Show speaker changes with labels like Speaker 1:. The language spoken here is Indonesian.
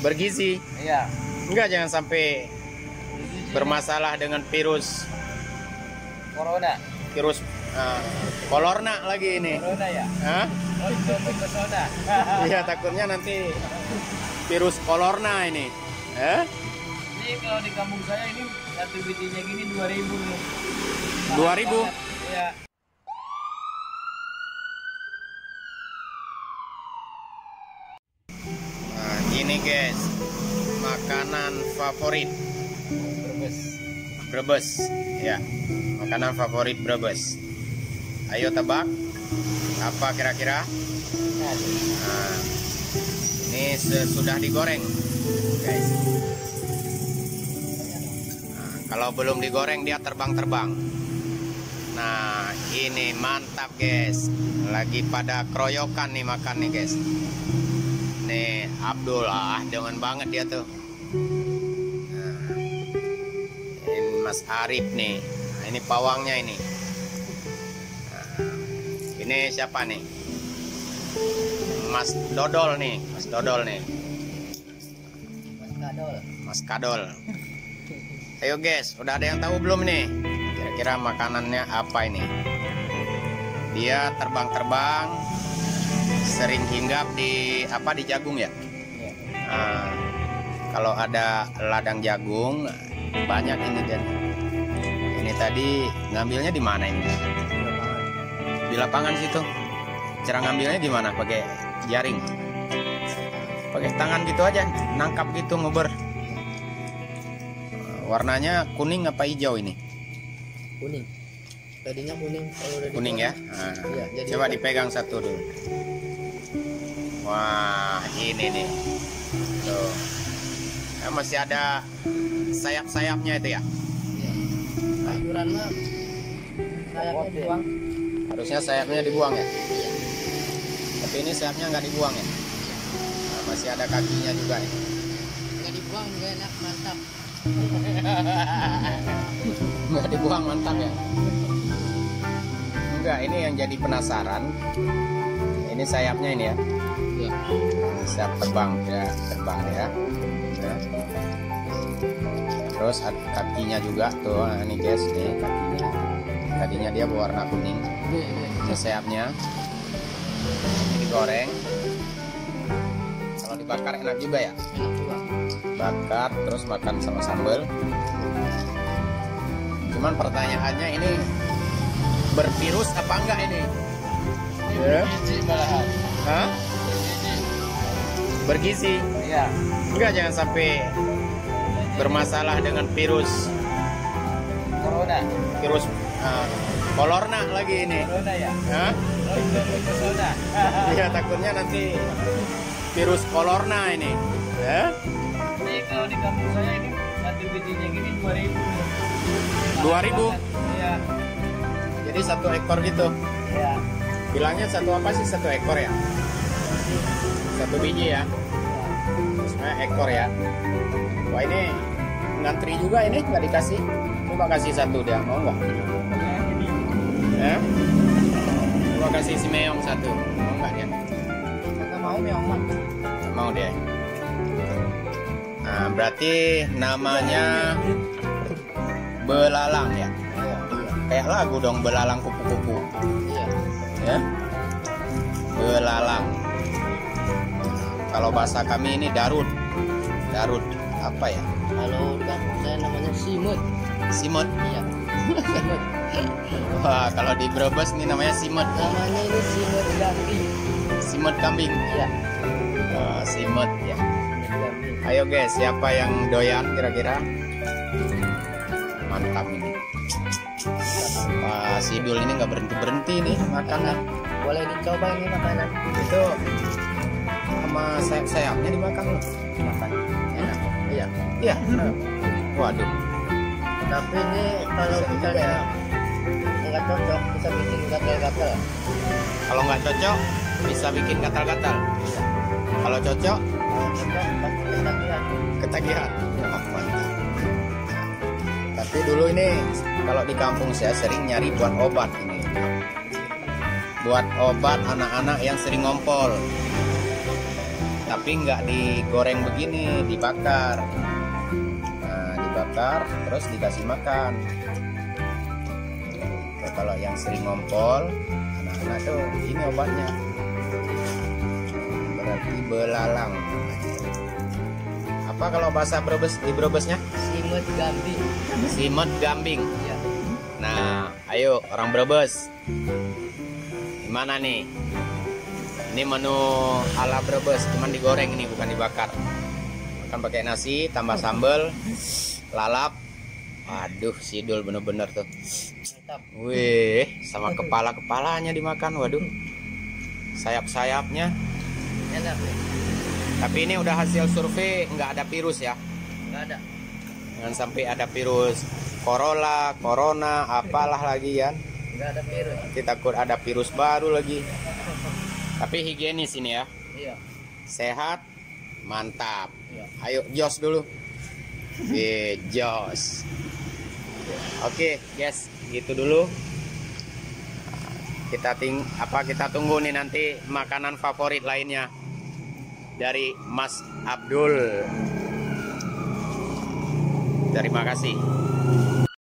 Speaker 1: bergizi.
Speaker 2: Iya.
Speaker 1: Enggak, jangan sampai bermasalah dengan virus
Speaker 2: Corona.
Speaker 1: Corona lagi ini.
Speaker 2: Corona ya?
Speaker 1: Hah?
Speaker 2: Corona.
Speaker 1: Iya, takutnya nanti virus corona ini.
Speaker 2: Ini kalau di kampung saya ini satu bijinya gini 2.000 nih.
Speaker 1: 2.000?
Speaker 2: Iya.
Speaker 1: Nah, ini guys, makanan favorit Brebes. Ya, makanan favorit Brebes. Ayo tebak, apa kira-kira? Nah, ini sudah digoreng, guys. Nah, kalau belum digoreng dia terbang-terbang. Nah, ini mantap guys. Lagi pada keroyokan nih makan nih guys. Nih Abdullah dengan banget dia tuh. Nah, ini Mas Arif nih. Nah, ini pawangnya ini. Nah, ini siapa nih? Mas Dodol nih. Mas Dodol nih. Mas Kadol. Ayo guys, udah ada yang tahu belum nih? Kira-kira makanannya apa ini? Dia terbang-terbang, sering hinggap di di jagung ya. Nah, kalau ada ladang jagung banyak ini dan ini tadi ngambilnya di mana ini? Di lapangan situ. Cara ngambilnya gimana? Pakai jaring? Pakai tangan gitu aja, nangkap gitu ngober. Warnanya kuning apa hijau ini?
Speaker 3: Kuning. Tadinya kuning, kalau udah
Speaker 1: Kuning ya. Nah,
Speaker 3: iya,
Speaker 1: coba dipegang satu dulu. Wah, ini nih. Tuh. Nah, masih ada sayap-sayapnya itu ya.
Speaker 3: Sayuran mah sayapnya dibuang.
Speaker 1: Harusnya sayapnya dibuang ya. Tapi ini sayapnya nggak dibuang ya. Nah, masih ada kakinya juga ya.
Speaker 3: Nggak dibuang juga enak, mantap.
Speaker 1: Nggak dibuang mantap ya. Enggak, ini yang jadi penasaran. Ini sayapnya ini ya.
Speaker 3: Iya.
Speaker 1: Sayap terbang ya, terbang ya. Ya. Terus kakinya juga tuh, nah, ini guys, nih kakinya. Tadinya dia berwarna kuning. Ini sayapnya. Ini digoreng. Kalau dibakar enak juga ya.
Speaker 3: Enak juga.
Speaker 1: Bakar terus makan sama sambal. Cuman pertanyaannya ini bervirus apa enggak ini? Ya.
Speaker 2: Bergizi malahan.
Speaker 1: Hah? Bergizi?
Speaker 2: Iya.
Speaker 1: Enggak, jangan sampai bermasalah dengan virus
Speaker 2: Corona.
Speaker 1: corona lagi ini.
Speaker 2: Corona ya?
Speaker 1: Hah?
Speaker 2: Corona.
Speaker 1: Iya, takutnya nanti virus corona ini. Ya?
Speaker 2: Ini kalau di kampung saya ini satu bijinya gini 2.000 nih.
Speaker 1: 2.000?
Speaker 2: Iya.
Speaker 1: Jadi 1 ekor gitu.
Speaker 2: Iya.
Speaker 1: Bilangnya satu apa sih, 1 ekor ya? 1 biji ya? Sebenarnya ekor ya. Wah, ini ngantri juga ini, nggak dikasih. Coba kasih 1 dia, mau nggak? Ya? Coba kasih si Meong 1, mau nggak dia?
Speaker 3: Kagak mau Meong mah.
Speaker 1: Nggak mau dia. Nah, berarti namanya belalang ya?
Speaker 3: Iya.
Speaker 1: Kayak lagu dong, belalang kupu-kupu.
Speaker 3: Iya.
Speaker 1: Ya? Belalang. Kalau bahasa kami ini darut. Darut apa ya?
Speaker 3: Kalau di kampung saya namanya simut.
Speaker 1: Simut.
Speaker 3: Iya. Simut.
Speaker 1: Wah, kalau di Brebes ini namanya simut.
Speaker 3: Namanya ini simut gambing.
Speaker 1: Simut kambing.
Speaker 3: Iya.
Speaker 1: Simut ya.
Speaker 3: Simut gambing.
Speaker 1: Ayo guys, siapa yang doyan kira-kira? Mantap ini. Wah, si Dul ini nggak berhenti-berhenti nih makan.
Speaker 3: Boleh dicoba ini makanan.
Speaker 1: Itu sama sayap-sayapnya dimakan loh.
Speaker 3: Makan.
Speaker 1: Enak.
Speaker 3: Iya.
Speaker 1: Iya. Waduh.
Speaker 3: Tapi ini kalau misalnya nggak cocok bisa bikin gatal-gatal.
Speaker 1: Kalau nggak cocok bisa bikin gatal-gatal. Kalau cocok
Speaker 3: Cocok pasti ketagihan.
Speaker 1: ketagihan. Wah, mantap. Tapi dulu ini kalau di kampung saya sering nyari buat obat ini. Buat obat anak-anak yang sering ngompol. tapi nggak digoreng begini, dibakar. Nah, dibakar terus dikasih makan. Tuh, kalau yang sering ngompol, anak-anak tuh ini obatnya. Berarti belalang. Apa kalau bahasa Brebes, di Brebesnya?
Speaker 3: Simut gambing.
Speaker 1: Simut gambing.
Speaker 3: Ya.
Speaker 1: Nah, ayo orang Brebes. Gimana nih? Ini menu ala Brebes, cuman digoreng ini, bukan dibakar. Makan pakai nasi, tambah sambal, lalap. Aduh, sidul bener-bener tuh.
Speaker 3: Mantap.
Speaker 1: Wih, sama kepala-kepalanya dimakan. Waduh, sayap-sayapnya.
Speaker 3: Enak nih.
Speaker 1: Tapi ini udah hasil survei, nggak ada virus ya.
Speaker 3: Nggak ada.
Speaker 1: Jangan sampai ada virus corona, apalah lagi ya.
Speaker 3: Nggak ada virus.
Speaker 1: Kita takut ada virus baru lagi. Tapi higienis ini ya.
Speaker 3: Iya.
Speaker 1: Sehat, mantap.
Speaker 3: Iya.
Speaker 1: Ayo jos dulu. Jos. Oke, guys, gitu dulu. Kita tunggu nih nanti makanan favorit lainnya dari Mas Abdul. Terima kasih.